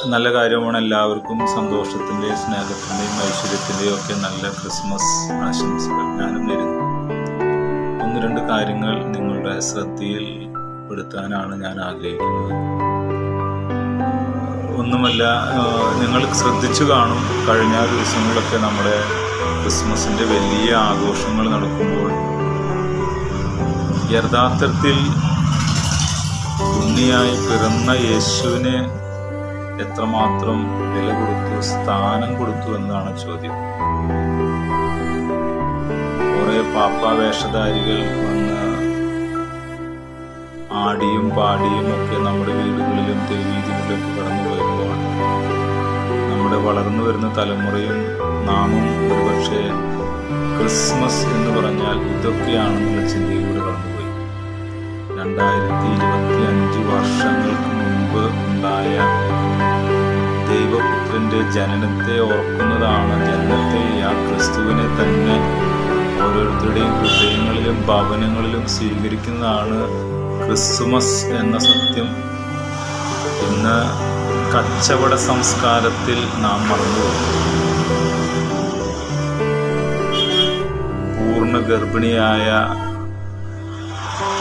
നല്ല കാര്യമാണ്. എല്ലാവർക്കും സന്തോഷത്തിൻ്റെയും സ്നേഹത്തിൻ്റെയും ഐശ്വര്യത്തിൻ്റെയും ഒക്കെ നല്ല ക്രിസ്മസ് ആശംസകൾ ഞാനും നേരുന്നു. ഒന്ന് രണ്ട് കാര്യങ്ങൾ നിങ്ങളുടെ ശ്രദ്ധയിൽ പെടുത്താനാണ് ഞാൻ ആഗ്രഹിക്കുന്നത്. ഒന്നുമല്ല, നിങ്ങൾ ശ്രദ്ധിച്ചു കാണും, കഴിഞ്ഞ ദിവസങ്ങളിലൊക്കെ നമ്മുടെ ക്രിസ്മസിൻ്റെ വലിയ ആഘോഷങ്ങൾ നടക്കുമ്പോൾ യഥാർത്ഥത്തിൽ ഉണ്ണിയായി പിറന്ന യേശുവിനെ എത്രമാത്രം വില കൊടുത്തു, സ്ഥാനം കൊടുത്തു എന്നതാണ് ചോദ്യം. കുറെ പാപ്പാവേഷധാരികൾ വന്ന് ആടിയും പാടിയും ഒക്കെ നമ്മുടെ വീടുകളിലും തെരുവീതികളിലൊക്കെ കടന്നു പോയപ്പോൾ നമ്മുടെ വളർന്നു വരുന്ന തലമുറയും നാമും ഒരുപക്ഷെ ക്രിസ്മസ് എന്ന് പറഞ്ഞാൽ ഇതൊക്കെയാണെന്നുള്ള ചിന്തയിലൂടെ കടന്നുപോയി. 2025 വർഷങ്ങൾക്ക് മുമ്പ് ഉണ്ടായ ദൈവപുത്രന്റെ ജനനത്തെ ഓർക്കുന്നതാണ്, ജനനത്തെ, ആ ക്രിസ്തുവിനെ തന്നെ ഓരോരുത്തരുടെയും ഹൃദയങ്ങളിലും ഭവനങ്ങളിലും സ്വീകരിക്കുന്നതാണ് ക്രിസ്മസ് എന്ന സത്യം ഇന്ന് കച്ചവട സംസ്കാരത്തിൽ നാം മറന്നുപോകും. പൂർണ്ണ ഗർഭിണിയായ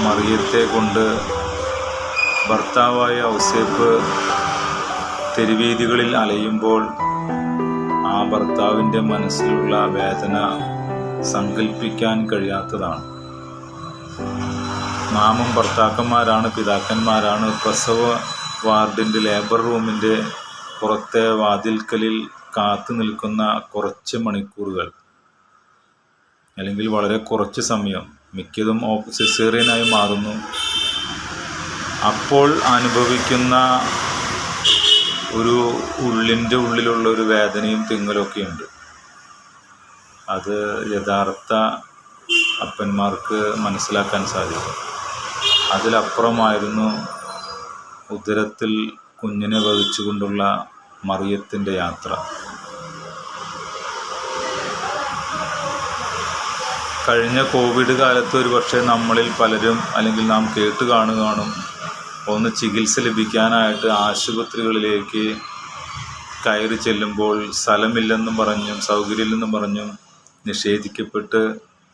മറിയത്തെ കൊണ്ട് ഭർത്താവായ ഔസേപ്പ് തെരുവീതികളിൽ അലയുമ്പോൾ ആ ഭർത്താവിൻ്റെ മനസ്സിലുള്ള വേദന സങ്കല്പിക്കാൻ കഴിയാത്തതാണ്. നാമും ഭർത്താക്കന്മാരാണ്, പിതാക്കന്മാരാണ്. പ്രസവ വാർഡിൻ്റെ ലേബർ റൂമിൻ്റെ പുറത്തെ വാതിൽക്കലിൽ കാത്തു നിൽക്കുന്ന കുറച്ച് മണിക്കൂറുകൾ, അല്ലെങ്കിൽ വളരെ കുറച്ച് സമയം, മിക്കതും സിസേറിയനായി മാറുന്നു. അപ്പോൾ അനുഭവിക്കുന്ന ഒരു ഉള്ളിൻ്റെ ഉള്ളിലുള്ള ഒരു വേദനയും തിങ്ങലൊക്കെ ഉണ്ട്. അത് യഥാർത്ഥ അപ്പന്മാർക്ക് മനസ്സിലാക്കാൻ സാധിക്കും. അതിലപ്പുറമായിരുന്നു ഉദരത്തിൽ കുഞ്ഞിനെ വഹിച്ചുകൊണ്ടുള്ള മറിയത്തിൻ്റെ യാത്ര. കഴിഞ്ഞ കോവിഡ് കാലത്ത് ഒരു പക്ഷേ നമ്മളിൽ പലരും, അല്ലെങ്കിൽ നാം കേട്ട് കാണും, ഒന്ന് ചികിത്സ ലഭിക്കാനായിട്ട് ആശുപത്രികളിലേക്ക് കയറി ചെല്ലുമ്പോൾ സ്ഥലമില്ലെന്നും പറഞ്ഞും സൗകര്യമില്ലെന്നും പറഞ്ഞും നിഷേധിക്കപ്പെട്ട്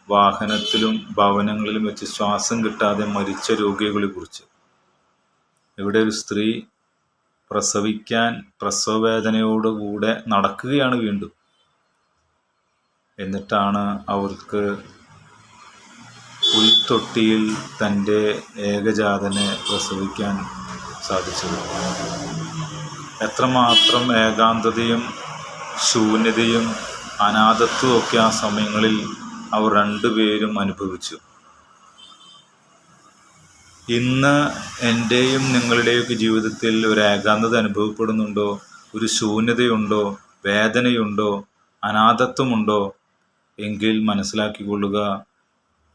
വാഹനത്തിലും ഭവനങ്ങളിലും വെച്ച് ശ്വാസം കിട്ടാതെ മരിച്ച രോഗികളെക്കുറിച്ച്. ഇവിടെ ഒരു സ്ത്രീ പ്രസവിക്കാൻ പ്രസവവേദനയോടുകൂടെ നടക്കുകയാണ് വീണ്ടും. എന്നിട്ടാണ് അവർക്ക് പുൽത്തൊട്ടിയിൽ തൻ്റെ ഏകജാതനെ പ്രസവിക്കാൻ സാധിച്ചത്. എത്രമാത്രം ഏകാന്തതയും ശൂന്യതയും അനാഥത്വവും ഒക്കെ ആ സമയങ്ങളിൽ അവർ രണ്ടുപേരും അനുഭവിച്ചു. ഇന്ന് എൻ്റെയും നിങ്ങളുടെയൊക്കെ ജീവിതത്തിൽ ഒരു ഏകാന്തത അനുഭവപ്പെടുന്നുണ്ടോ? ഒരു ശൂന്യതയുണ്ടോ? വേദനയുണ്ടോ? അനാഥത്വമുണ്ടോ? എങ്കിൽ മനസ്സിലാക്കിക്കൊള്ളുക,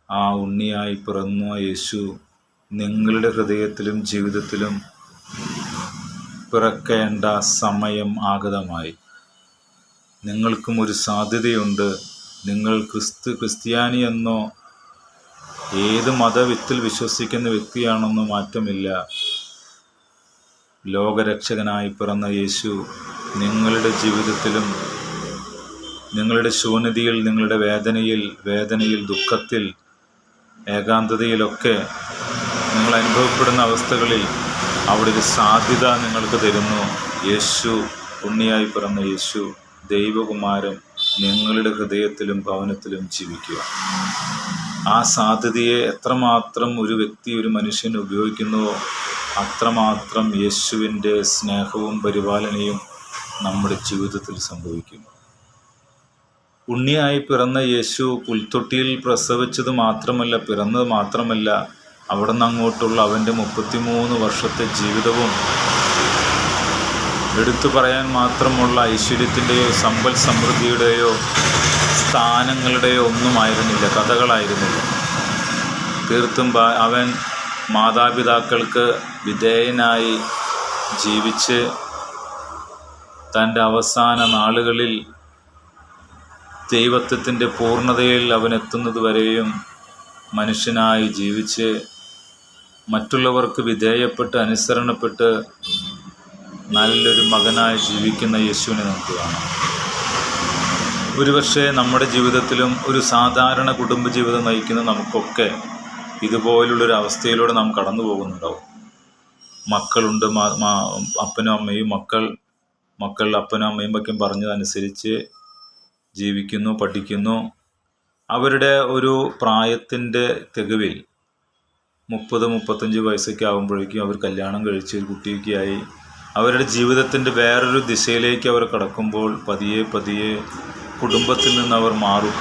ആ ഉണ്ണിയായി പിറന്ന യേശു നിങ്ങളുടെ ഹൃദയത്തിലും ജീവിതത്തിലും പിറക്കേണ്ട സമയം ആഗതമായി. നിങ്ങൾക്കും ഒരു സാധ്യതയുണ്ട്. നിങ്ങൾ ക്രിസ്ത്യാനി എന്നോ ഏത് മതവിത്തിൽ വിശ്വസിക്കുന്ന വ്യക്തിയാണെന്നോ മാറ്റമില്ല. ലോകരക്ഷകനായി പിറന്ന യേശു നിങ്ങളുടെ ജീവിതത്തിലും നിങ്ങളുടെ ശൂന്യതയിൽ, നിങ്ങളുടെ വേദനയിൽ, ദുഃഖത്തിൽ, ഏകാന്തതയിലൊക്കെ നിങ്ങൾ അനുഭവപ്പെടുന്ന അവസ്ഥകളിൽ അവിടെ ഒരു സാധ്യത നിങ്ങൾക്ക് തരുന്നു. യേശു, ഉണ്ണിയായി പിറന്ന യേശു, ദൈവകുമാരൻ നിങ്ങളുടെ ഹൃദയത്തിലും ഭവനത്തിലും ജീവിക്കുക. ആ സാധ്യതയെ എത്രമാത്രം ഒരു വ്യക്തി, ഒരു മനുഷ്യൻ ഉപയോഗിക്കുന്നുവോ അത്രമാത്രം യേശുവിൻ്റെ സ്നേഹവും പരിപാലനയും നമ്മുടെ ജീവിതത്തിൽ സംഭവിക്കും. ഉണ്ണിയായി പിറന്ന യേശു പുൽത്തൊട്ടിയിൽ പ്രസവിച്ചത് പിറന്നത് മാത്രമല്ല, അവിടെ നിന്ന് അങ്ങോട്ടുള്ള അവൻ്റെ 33 വർഷത്തെ ജീവിതവും എടുത്തു പറയാൻ മാത്രമുള്ള ഐശ്വര്യത്തിൻ്റെയോ സമ്പൽ സമൃദ്ധിയുടെയോ സ്ഥാനങ്ങളുടെയോ ഒന്നുമായിരുന്നില്ല, കഥകളായിരുന്നില്ല. തീർത്തും അവൻ മാതാപിതാക്കൾക്ക് വിധേയനായി ജീവിച്ച് തൻ്റെ അവസാന നാളുകളിൽ ദൈവത്വത്തിൻ്റെ പൂർണ്ണതയിൽ അവൻ എത്തുന്നതുവരെയും മനുഷ്യനായി ജീവിച്ച് മറ്റുള്ളവർക്ക് വിധേയപ്പെട്ട് അനുസരണപ്പെട്ട് നല്ലൊരു മകനായി ജീവിക്കുന്ന യേശുവിനെ നമുക്ക് കാണാം. ഒരുപക്ഷെ നമ്മുടെ ജീവിതത്തിലും ഒരു സാധാരണ കുടുംബജീവിതം നയിക്കുന്ന നമുക്കൊക്കെ ഇതുപോലുള്ളൊരു അവസ്ഥയിലൂടെ നാം കടന്നു പോകുന്നുണ്ടാവും. മക്കളുണ്ട്, അപ്പനും അമ്മയും, മക്കൾ അപ്പനും അമ്മയും ഒക്കെ പറഞ്ഞതനുസരിച്ച് ജീവിക്കുന്നു, പഠിക്കുന്നു. അവരുടെ ഒരു പ്രായത്തിൻ്റെ തികവിൽ 30-35 വയസ്സൊക്കെ ആകുമ്പോഴേക്കും അവർ കല്യാണം കഴിച്ച് ഒരു കുട്ടിയൊക്കെയായി അവരുടെ ജീവിതത്തിൻ്റെ വേറൊരു ദിശയിലേക്ക് അവർ കടക്കുമ്പോൾ പതിയെ പതിയെ കുടുംബത്തിൽ നിന്ന് അവർ മാറും.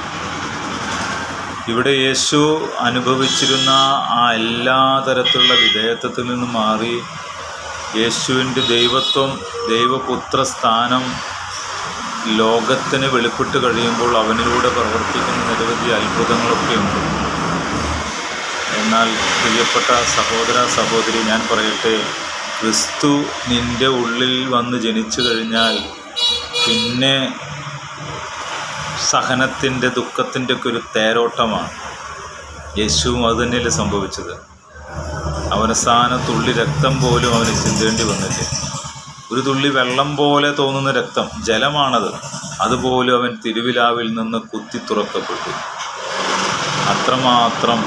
ഇവിടെ യേശു അനുഭവിച്ചിരുന്ന ആ എല്ലാ തരത്തിലുള്ള വിധേയത്വത്തിൽ നിന്ന് മാറി യേശുവിൻ്റെ ദൈവത്വം, ദൈവപുത്ര സ്ഥാനം ലോകത്തിന് വെളിപ്പെട്ട് കഴിയുമ്പോൾ അവനിലൂടെ പ്രവർത്തിക്കുന്ന നിരവധി അത്ഭുതങ്ങളൊക്കെയുണ്ട്. എന്നാൽ പ്രിയപ്പെട്ട സഹോദര സഹോദരി, ഞാൻ പറയട്ടെ, ക്രിസ്തു നിൻ്റെ ഉള്ളിൽ വന്ന് ജനിച്ചു കഴിഞ്ഞാൽ പിന്നെ സഹനത്തിൻ്റെ, ദുഃഖത്തിൻ്റെ ഒക്കെ ഒരു തേരോട്ടമാണ്. യേശുവും അത് തന്നെയല്ലേ സംഭവിച്ചത്. അവസാന തുള്ളി രക്തം പോലും അവന് ചിന്തേണ്ടി വന്നില്ലേ. ഒരു തുള്ളി വെള്ളം പോലെ തോന്നുന്ന രക്തം, ജലമാണത്, അതുപോലും അവൻ തിരുവിലാവിൽ നിന്ന് കുത്തി തുറക്കപ്പെട്ടു. അത്രമാത്രം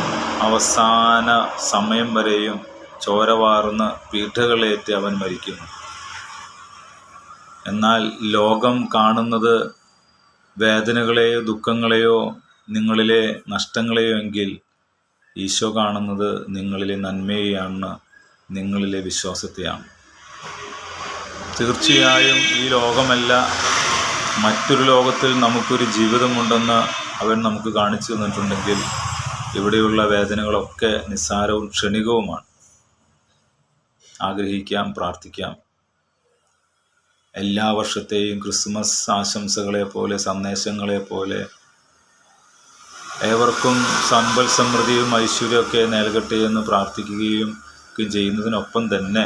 അവസാന സമയം വരെയും ചോരവാർന്ന് പീഡകളേറ്റ് അവൻ മരിക്കുന്നു. എന്നാൽ ലോകം കാണുന്നത് വേദനകളെയോ ദുഃഖങ്ങളെയോ നിങ്ങളിലെ നഷ്ടങ്ങളെയോ എങ്കിൽ ഈശോ കാണുന്നത് നിങ്ങളിലെ നന്മയെയാണ്, നിങ്ങളിലെ വിശ്വാസത്തെയാണ്. തീർച്ചയായും ഈ ലോകമല്ല, മറ്റൊരു ലോകത്തിൽ നമുക്കൊരു ജീവിതമുണ്ടെന്ന് അവൻ നമുക്ക് കാണിച്ചു തന്നിട്ടുണ്ടെങ്കിൽ ഇവിടെയുള്ള വേദനകളൊക്കെ നിസ്സാരവും ക്ഷണികവുമാണ്. ആഗ്രഹിക്കാം, പ്രാർത്ഥിക്കാം. എല്ലാ വർഷത്തെയും ക്രിസ്മസ് ആശംസകളെ പോലെ, സന്ദേശങ്ങളെ പോലെ ഏവർക്കും സമ്പൽ സമൃദ്ധിയും ഐശ്വര്യമൊക്കെ നൽകട്ടെ എന്ന് പ്രാർത്ഥിക്കുകയും ചെയ്യുന്നതിനൊപ്പം തന്നെ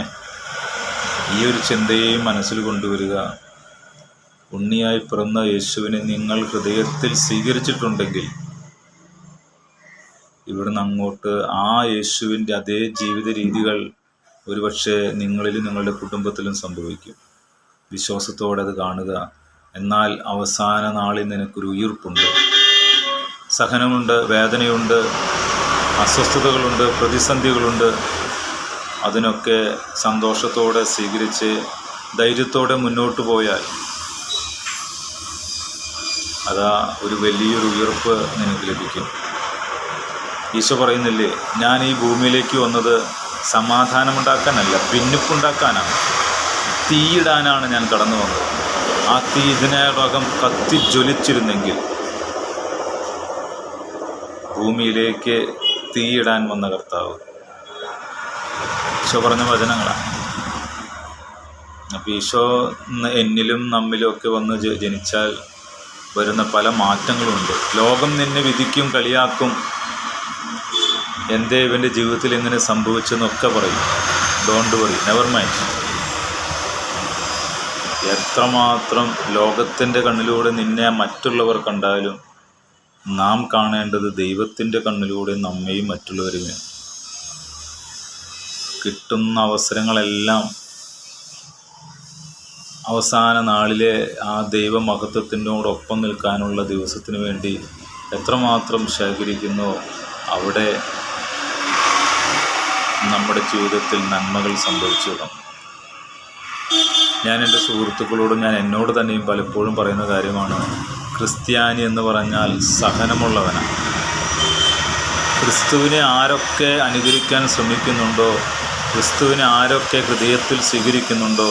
ഈ ഒരു ചിന്തയെയും മനസ്സിൽ കൊണ്ടുവരിക. ഉണ്ണിയായി പിറന്ന യേശുവിനെ നിങ്ങൾ ഹൃദയത്തിൽ സ്വീകരിച്ചിട്ടുണ്ടെങ്കിൽ ഇവിടുന്ന് അങ്ങോട്ട് ആ യേശുവിൻ്റെ അതേ ജീവിത രീതികൾ ഒരുപക്ഷെ നിങ്ങളിലും നിങ്ങളുടെ കുടുംബത്തിലും സംഭവിക്കും. വിശ്വാസത്തോടെ അത് കാണുക. എന്നാൽ അവസാന നാളിൽ നിനക്കൊരു ഉയിർപ്പുണ്ട്, സഹനമുണ്ട്, വേദനയുണ്ട്, അസ്വസ്ഥതകളുണ്ട്, പ്രതിസന്ധികളുണ്ട്. അതിനൊക്കെ സന്തോഷത്തോടെ സ്വീകരിച്ച് ധൈര്യത്തോടെ മുന്നോട്ട് പോയാൽ അതാ ഒരു വലിയൊരു ഉയർപ്പ് നിനക്ക് ലഭിക്കും. ഈശോ പറയുന്നില്ലേ, ഞാൻ ഈ ഭൂമിയിലേക്ക് വന്നത് സമാധാനമുണ്ടാക്കാനല്ല, ഭിന്നിപ്പുണ്ടാക്കാനാണ്, തീയിടാനാണ് ഞാൻ കടന്നു വന്നത്. ആ തീ ഇതിനകം കത്തി ജ്വലിച്ചിരുന്നെങ്കിൽ ഭൂമിയിലേക്ക് തീയിടാൻ വന്ന കർത്താവ്. ഈശോ പറഞ്ഞ വചനങ്ങളാണ്. അപ്പോൾ ഈശോ എന്നിലും നമ്മിലും ഒക്കെ വന്ന് ജനിച്ചാൽ വരുന്ന പല മാറ്റങ്ങളുണ്ട്. ലോകം നിന്നെ വിധിക്കും, കളിയാക്കും, എന്തേ ഇവൻ്റെ ജീവിതത്തിൽ എങ്ങനെ സംഭവിച്ചെന്നൊക്കെ പറയും. Don't worry, never mind. എത്രമാത്രം ലോകത്തിൻ്റെ കണ്ണിലൂടെ നിന്നെ മറ്റുള്ളവർ കണ്ടാലും നാം കാണേണ്ടത് ദൈവത്തിൻ്റെ കണ്ണിലൂടെ നമ്മയും മറ്റുള്ളവരുമേ. കിട്ടുന്ന അവസരങ്ങളെല്ലാം അവസാന നാളിലെ ആ ദൈവമഹത്വത്തിനോടൊപ്പം നിൽക്കാനുള്ള ദിവസത്തിന് വേണ്ടി എത്രമാത്രം ശേഖരിക്കുന്നോ അവിടെ നമ്മുടെ ജീവിതത്തിൽ നന്മകൾ സംഭവിച്ചു തുടങ്ങും. ഞാൻ എൻ്റെ സുഹൃത്തുക്കളോടും ഞാൻ എന്നോട് തന്നെയും പലപ്പോഴും പറയുന്ന കാര്യമാണ്, ക്രിസ്ത്യാനി എന്ന് പറഞ്ഞാൽ സഹനമുള്ളവനാണ്. ക്രിസ്തുവിനെ ആരൊക്കെ അനുകരിക്കാൻ ശ്രമിക്കുന്നുണ്ടോ, ക്രിസ്തുവിനെ ആരൊക്കെ ഹൃദയത്തിൽ സ്വീകരിക്കുന്നുണ്ടോ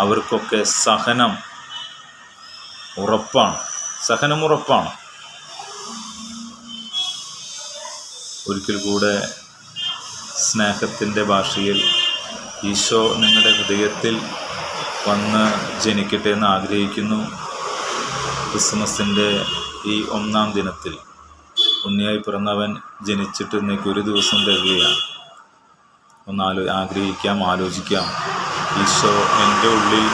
അവർക്കൊക്കെ സഹനം ഉറപ്പാണ്. ഒരിക്കൽ കൂടെ സ്നേഹത്തിൻ്റെ ഭാഷയിൽ ഈശോ നിങ്ങളുടെ ഹൃദയത്തിൽ വന്ന് ജനിക്കട്ടെ എന്ന് ആഗ്രഹിക്കുന്നു. ക്രിസ്മസിൻ്റെ ഈ 1-ാം ദിനത്തിൽ ഉണ്ണിയായി പിറന്നവൻ ജനിച്ചിട്ട് ഇന്നേക്ക് ഒരു ദിവസം തികയാണ്. ഒന്ന് ആഗ്രഹിക്കാം, ആലോചിക്കാം. ഈശോ എൻ്റെ ഉള്ളിൽ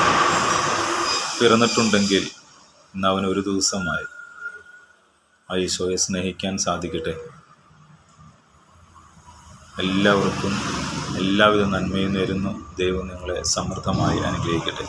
പിറന്നിട്ടുണ്ടെങ്കിൽ ഇന്ന് അവൻ ഒരു ദിവസമായി. ആ ഈശോയെ സ്നേഹിക്കാൻ സാധിക്കട്ടെ. എല്ലാവർക്കും എല്ലാവിധ നന്മയും നേരുന്നു. ദൈവം നിങ്ങളെ സമൃദ്ധമായി അനുഗ്രഹിക്കട്ടെ.